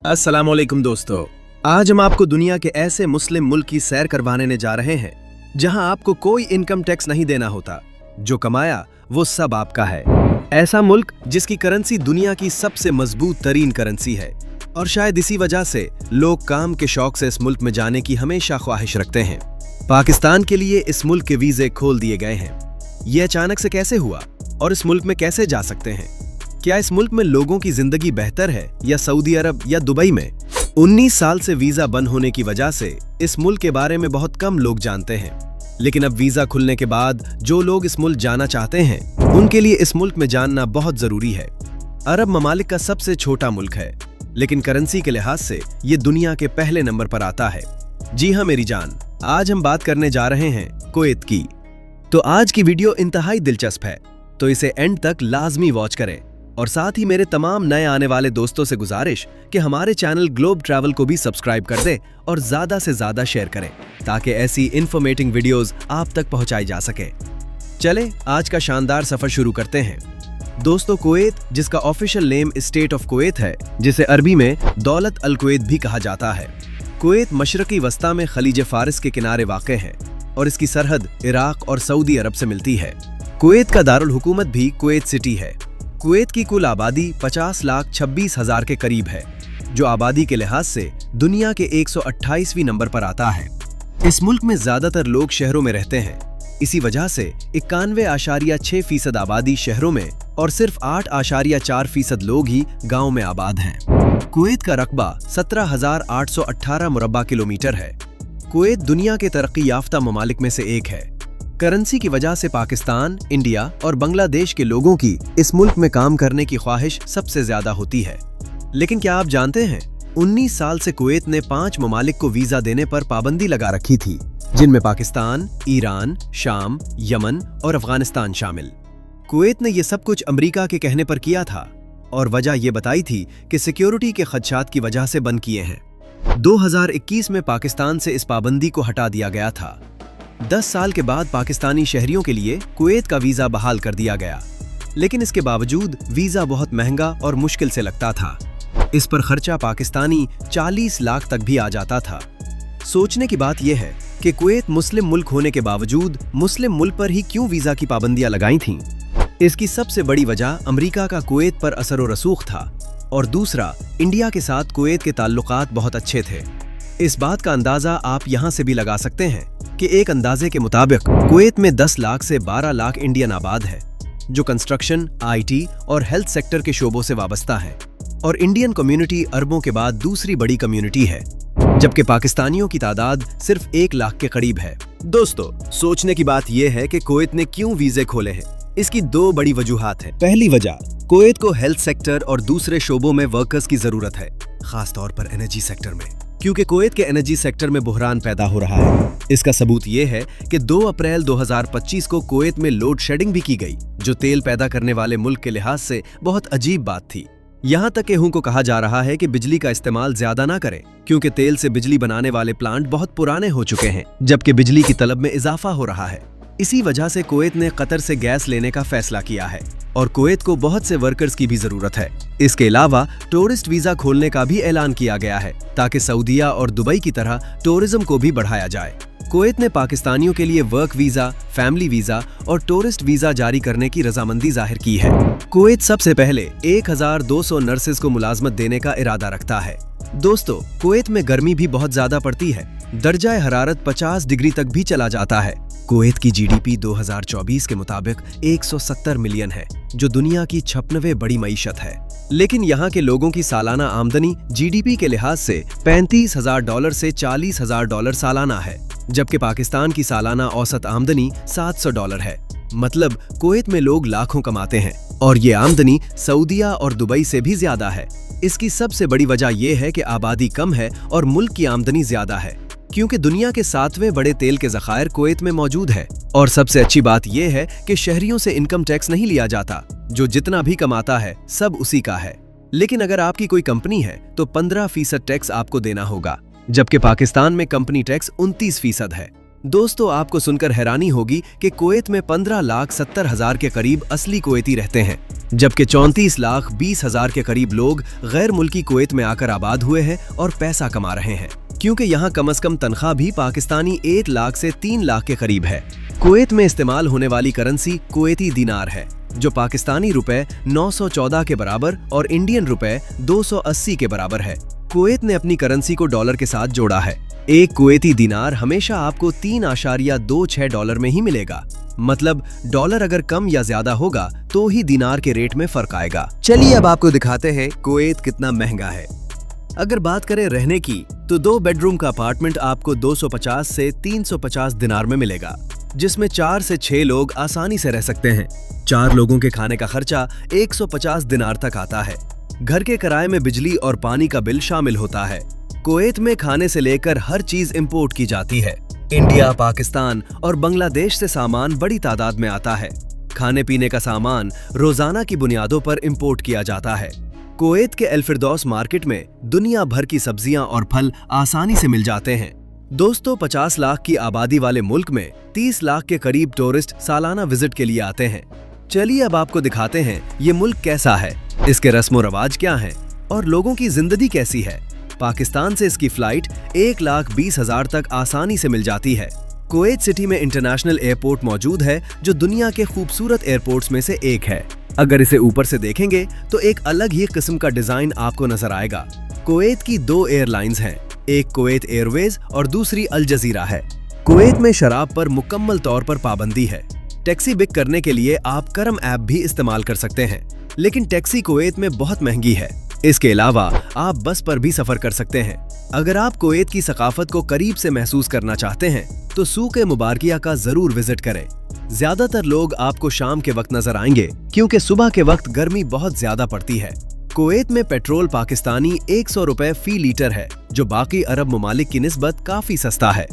अस्सलामुअलैकुम दोस्तों, आज हम आपको दुनिया के ऐसे मुस्लिम मुल्क की सैर करवाने जा रहे हैं जहां आपको कोई इनकम टैक्स नहीं देना होता। जो कमाया वो सब आपका है। ऐसा मुल्क जिसकी करेंसी दुनिया की सबसे मजबूत तरीन करेंसी है और शायद इसी वजह से लोग काम के शौक से इस मुल्क में जाने की हमेशा ख्वाहिश रखते हैं। पाकिस्तान के लिए इस मुल्क के वीजे खोल दिए गए हैं। ये अचानक से कैसे हुआ और इस मुल्क में कैसे जा सकते हैं? क्या इस मुल्क में लोगों की जिंदगी बेहतर है या सऊदी अरब या दुबई में? 19 साल से वीजा बंद होने की वजह से इस मुल्क के बारे में बहुत कम लोग जानते हैं। लेकिन अब वीजा खुलने के बाद जो लोग इस मुल्क जाना चाहते हैं उनके लिए इस मुल्क में जानना बहुत जरूरी है। अरब ममालिक का सबसे छोटा मुल्क है, लेकिन करेंसी के लिहाज से ये दुनिया के पहले नंबर पर आता है। जी हाँ मेरी जान, आज हम बात करने जा रहे हैं कुवैत की। तो आज की वीडियो इंतहाई दिलचस्प है, तो इसे एंड तक लाजमी वॉच करें। और साथ ही मेरे तमाम नए आने वाले दोस्तों से गुजारिश कि हमारे चैनल ग्लोब ट्रैवल को भी सब्सक्राइब कर दें और ज्यादा से ज्यादा शेयर करें ताकि ऐसी इन्फॉर्मेटिव वीडियोस आप तक पहुंचाई जा सके। चले आज का शानदार सफर शुरू करते हैं। दोस्तों, कुवैत, जिसका official name state of Kuwait है, जिसे अरबी में दौलत अल कुवैत भी कहा जाता है। कुवैत मशरकी वस्ता में खलीज फारिस के किनारे वाक़ है और इसकी सरहद इराक और सऊदी अरब से मिलती है। कुवैत का दारुल हुकूमत भी कुवैत सिटी है। कुवैत की कुल आबादी 50,26,000 के करीब है, जो आबादी के लिहाज से दुनिया के 128वें नंबर पर आता है। इस मुल्क में ज्यादातर लोग शहरों में रहते हैं। इसी वजह से 91.6% आबादी शहरों में और सिर्फ 8.4% लोग ही गांव में आबाद हैं। कुवैत का रकबा 17,818 मुरब्बा किलोमीटर है। कुवैत दुनिया के तरक्की याफ्ता ममालिक में से एक है। करेंसी की वजह से पाकिस्तान, इंडिया और बांग्लादेश के लोगों की इस मुल्क में काम करने की ख्वाहिश सबसे ज्यादा होती है। लेकिन क्या आप जानते हैं, 19 साल से कुवैत ने 5 ममालिक को वीजा देने पर पाबंदी लगा रखी थी, जिनमें पाकिस्तान, ईरान, शाम, यमन और अफगानिस्तान शामिल। कुवैत ने यह सब कुछ अमेरिका के कहने पर किया था और वजह यह बताई थी कि सिक्योरिटी के खदशात की वजह से बंद किए हैं। 2021 में पाकिस्तान से इस पाबंदी को हटा दिया गया था। 10 साल के बाद पाकिस्तानी शहरियों के लिए कुवैत का वीजा बहाल कर दिया गया, लेकिन इसके बावजूद वीजा बहुत महंगा और मुश्किल से लगता था। इस पर खर्चा पाकिस्तानी 40 लाख तक भी आ जाता था। सोचने की बात यह है कि कुवैत मुस्लिम मुल्क होने के बावजूद मुस्लिम मुल्क पर ही क्यों वीजा की पाबंदियां लगाई थीं? इसकी सबसे बड़ी वजह अमेरिका का कुवैत पर असर व रसूख था और दूसरा, इंडिया के साथ कुवैत के ताल्लुकात बहुत अच्छे थे। इस बात का अंदाजा आप यहाँ से भी लगा सकते हैं कि एक अंदाजे के मुताबिक कुवैत में 10 लाख से 12 लाख इंडियन आबाद है, जो कंस्ट्रक्शन, IT और हेल्थ सेक्टर के शोबों से वाबस्ता है। और इंडियन कम्युनिटी अरबों के बाद दूसरी बड़ी कम्युनिटी है, जबकि पाकिस्तानियों की तादाद सिर्फ 1 लाख के करीब है। दोस्तों, सोचने की बात यह है कि कुवैत ने क्यों वीजे खोले हैं। इसकी 2 बड़ी वजूहात हैं। पहली वजह, कुवैत को हेल्थ सेक्टर और दूसरे शोबों में वर्कर्स की जरूरत है, खास तौर पर एनर्जी सेक्टर में, क्योंकि कुवैत के एनर्जी सेक्टर में बुहरान पैदा हो रहा है। इसका सबूत ये है कि 2 अप्रैल 2025 को कुवैत में लोड शेडिंग भी की गई, जो तेल पैदा करने वाले मुल्क के लिहाज से बहुत अजीब बात थी। यहाँ तक कि हूं को कहा जा रहा है कि बिजली का इस्तेमाल ज्यादा ना करें, क्योंकि तेल से बिजली बनाने वाले प्लांट बहुत पुराने हो चुके हैं, जबकि बिजली की तलब में इजाफा हो रहा है। इसी वजह से कुवैत ने कतर से गैस लेने का फैसला किया है और कुवैत को बहुत से वर्कर्स की भी जरूरत है। इसके अलावा टूरिस्ट वीजा खोलने का भी ऐलान किया गया है ताकि सऊदीया और दुबई की तरह टूरिज्म को भी बढ़ाया जाए। कुवैत ने पाकिस्तानियों के लिए वर्क वीजा, फैमिली वीजा और टूरिस्ट वीजा जारी करने की रजामंदी जाहिर की है। कुवैत सबसे पहले 1200 नर्सेज को मुलाजमत देने का इरादा रखता है। दोस्तों, कुवैत में गर्मी भी बहुत ज्यादा पड़ती है। दर्जा हरारत 50 डिग्री तक भी चला जाता है। कुवैत की GDP 2024 के मुताबिक 170 मिलियन है, जो दुनिया की 96वें बड़ी मईशत है। लेकिन यहाँ के लोगों की सालाना आमदनी GDP के लिहाज से $35,000 से $40,000 सालाना है, जबकि पाकिस्तान की सालाना औसत आमदनी $700 है। मतलब कुवैत में लोग लाखों कमाते हैं और ये आमदनी सऊदीया और दुबई से भी ज्यादा है। इसकी सबसे बड़ी वजह यह है कि आबादी कम है और मुल्क की आमदनी ज्यादा है, क्योंकि दुनिया के 7वें बड़े तेल के ज़खायर कुवैत में मौजूद है। और सबसे अच्छी बात यह है कि शहरियों से इनकम टैक्स नहीं लिया जाता, जो जितना भी कमाता है सब उसी का है। लेकिन अगर आपकी कोई कंपनी है तो 15% टैक्स आपको देना होगा, जबकि पाकिस्तान में कंपनी टैक्स 29% है। दोस्तों, आपको सुनकर हैरानी होगी कि कुवैत में 15,70,000 के करीब असली कुवैती रहते हैं, जबकि 34,20,000 के करीब लोग गैर मुल्की कुवैत में आकर आबाद हुए हैं और पैसा कमा रहे हैं, क्योंकि यहाँ कम से कम तनख्वाह भी पाकिस्तानी 1 लाख से 3 लाख के करीब है। कुवैत में इस्तेमाल होने वाली करेंसी कुवैती दिनार है, जो पाकिस्तानी रुपए 914 के बराबर और इंडियन रुपए 280 के बराबर है। कुवैत ने अपनी करेंसी को डॉलर के साथ जोड़ा है। एक कुवैती दिनार हमेशा आपको $3.26 में ही मिलेगा। मतलब डॉलर अगर कम या ज्यादा होगा तो ही दिनार के रेट में फर्क आएगा। चलिए अब आपको दिखाते हैं कुवैत कितना महंगा है। अगर बात करें रहने की, तो 2 बेडरूम का अपार्टमेंट आपको 250 से 350 दिनार में मिलेगा, जिसमें 4 से 6 लोग आसानी से रह सकते हैं। 4 लोगों के खाने का खर्चा 150 दिनार तक आता है। घर के किराए में बिजली और पानी का बिल शामिल होता है। कुवैत में खाने से लेकर हर चीज इंपोर्ट की जाती है। इंडिया, पाकिस्तान और बांग्लादेश से सामान बड़ी तादाद में आता है। खाने पीने का सामान रोजाना की बुनियादों पर इंपोर्ट किया जाता है। कुवैत के अल फिरदौस मार्केट में दुनिया भर की सब्जियां और फल आसानी से मिल जाते हैं। दोस्तों, 50 लाख की आबादी वाले मुल्क में 30 लाख के करीब टूरिस्ट सालाना विजिट के लिए आते हैं। चलिए अब आपको दिखाते हैं ये मुल्क कैसा है, इसके रस्म रिवाज क्या हैं और लोगों की जिंदगी कैसी है। पाकिस्तान से इसकी फ्लाइट 1,20,000 तक आसानी से मिल जाती है। कुवैत सिटी में इंटरनेशनल एयरपोर्ट मौजूद है, जो दुनिया के खूबसूरत एयरपोर्ट्स में से एक है। अगर इसे ऊपर से देखेंगे तो एक अलग ही किस्म का डिजाइन आपको नजर आएगा। कुवैत की 2 एयरलाइंस हैं, एक कुवैत एयरवेज और दूसरी अल जजीरा है। कुवैत में शराब पर मुकम्मल तौर पर पाबंदी है। टैक्सी बुक करने के लिए आप करम ऐप भी इस्तेमाल कर सकते हैं, लेकिन टैक्सी कुवैत में बहुत महंगी है। इसके अलावा आप बस पर भी सफर कर सकते हैं। अगर आप कुवैत की सकाफत को करीब से महसूस करना चाहते हैं तो सूक़-ए मुबारकिया का जरूर विजिट करें। ज्यादातर लोग आपको शाम के वक्त नजर आएंगे, क्योंकि सुबह के वक्त गर्मी बहुत ज्यादा पड़ती है। कुवैत में पेट्रोल पाकिस्तानी 100 रुपए फी लीटर है, जो बाकी अरब ममालिक की निस्बत काफी सस्ता है।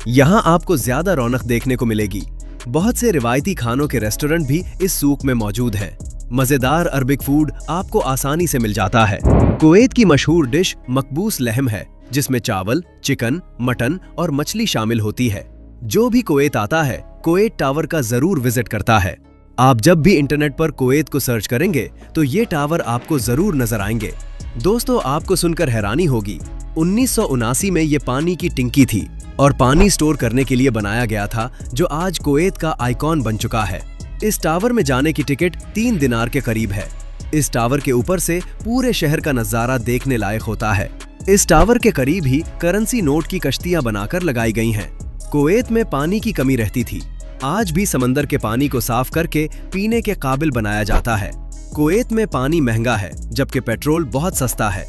यहाँ आपको ज्यादा रौनक देखने को मिलेगी। बहुत से रिवायती खानों के रेस्टोरेंट भी इस सूक में मौजूद हैं। मजेदार अरबिक फूड आपको आसानी से मिल जाता है। कुवैत की मशहूर डिश मकबूस लहम है, जिसमें चावल, चिकन, मटन और मछली शामिल होती है। जो भी कुवैत आता है, कुवैत टावर का जरूर विजिट करता है। आप जब भी इंटरनेट पर कुवैत को सर्च करेंगे तो ये टावर आपको जरूर नजर आएंगे। दोस्तों, आपको सुनकर हैरानी होगी, 1979 में ये पानी की टिंकी थी और पानी स्टोर करने के लिए बनाया गया था, जो आज कुवैत का आइकॉन बन चुका है। इस टावर में जाने की टिकट 3 दिनार के करीब है। इस टावर के ऊपर से पूरे शहर का नजारा देखने लायक होता है। इस टावर के करीब ही करेंसी नोट की कश्तियां बनाकर लगाई गई हैं। कुवैत में पानी की कमी रहती थी। आज भी समंदर के पानी को साफ करके पीने के काबिल बनाया जाता है। कुवैत में पानी महंगा है, जबकि पेट्रोल बहुत सस्ता है।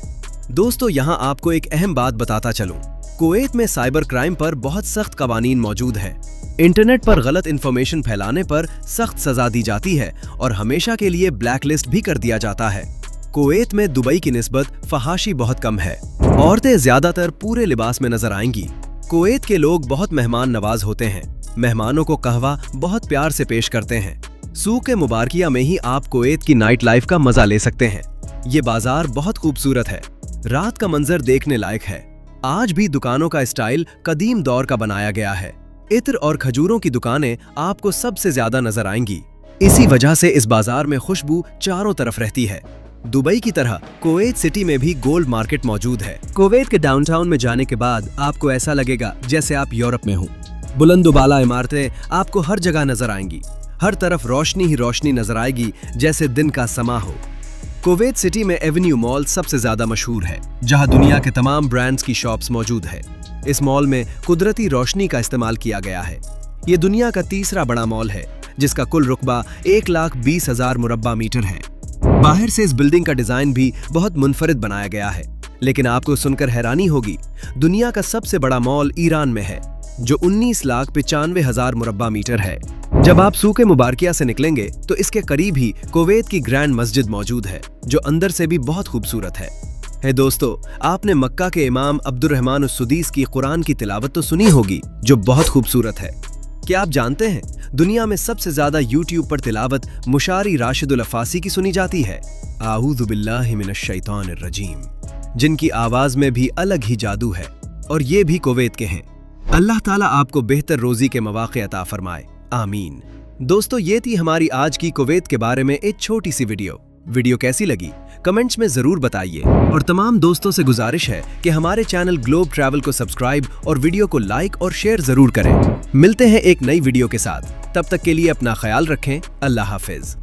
दोस्तों, यहाँ आपको एक अहम बात बताता चलूं। कुवैत में साइबर क्राइम पर बहुत सख्त कवानीन मौजूद है। इंटरनेट पर गलत इंफॉर्मेशन फैलाने पर सख्त सजा दी जाती है और हमेशा के लिए ब्लैक लिस्ट भी कर दिया जाता है। कुवैत में दुबई की निस्बत फहाशी बहुत कम है। औरतें ज्यादातर पूरे लिबास में नजर आएंगी। कुवैत के लोग बहुत मेहमान नवाज होते हैं। मेहमानों को कहवा बहुत प्यार से पेश करते हैं। सूक़-ए मुबारकिया में ही आप कुवैत की नाइट लाइफ का मजा ले सकते हैं। ये बाजार बहुत खूबसूरत है। रात का मंजर देखने लायक है। आज भी दुकानों का स्टाइल कदीम दौर का बनाया गया है। इत्र और खजूरों की दुकानें आपको सबसे ज्यादा नजर आएंगी। इसी वजह से इस बाजार में खुशबू चारों तरफ रहती है। दुबई की तरह कुवैत सिटी में भी गोल्ड मार्केट मौजूद है। कुवैत के डाउनटाउन में जाने के बाद आपको ऐसा लगेगा जैसे आप यूरोप में हो। बुलंद-ओ-बाला इमारतें आपको हर जगह नजर आएंगी। हर तरफ रोशनी ही रोशनी नजर आएगी, जैसे दिन का समा हो। कुवैत सिटी में एवेन्यू मॉल सबसे ज्यादा मशहूर है, जहां दुनिया के तमाम ब्रांड्स की शॉप्स मौजूद है। इस मॉल में कुदरती रोशनी का इस्तेमाल किया गया है। ये दुनिया का तीसरा बड़ा मॉल है, जिसका कुल रुकबा 1,20,000 मुरब्बा मीटर है। बाहर से इस बिल्डिंग का डिजाइन भी बहुत मुनफरिद बनाया गया है। लेकिन आपको सुनकर हैरानी होगी, दुनिया का सबसे बड़ा मॉल ईरान में है, जो 19,95,000 मुरब्बा मीटर है। जब आप सूक़-ए मुबारकिया से निकलेंगे तो इसके करीब ही कुवैत की ग्रैंड मस्जिद मौजूद है, जो अंदर से भी बहुत खूबसूरत है। दोस्तों, आपने मक्का के इमाम अब्दुर्रहमान उस-सुदीस की कुरान की तिलावत तो सुनी होगी, जो बहुत खूबसूरत है। क्या आप जानते हैं, दुनिया में सबसे ज्यादा यूट्यूब पर तिलावत मुशारी राशिदुल अफ़ासी की सुनी जाती है। आऊज़ु बिल्लाहि मिनश शैतानिर रजीम, जिनकी आवाज में भी अलग ही जादू है और ये भी कुवैत के हैं। अल्लाह ताला आपको बेहतर रोजी के मौके अता फरमाए, आमीन। दोस्तों, ये थी हमारी आज की कुवैत के बारे में एक छोटी सी वीडियो कैसी लगी कमेंट्स में जरूर बताइए। और तमाम दोस्तों से गुजारिश है कि हमारे चैनल ग्लोब ट्रैवल को सब्सक्राइब और वीडियो को लाइक और शेयर जरूर करें। मिलते हैं एक नई वीडियो के साथ, तब तक के लिए अपना ख्याल रखें। अल्लाह हाफिज।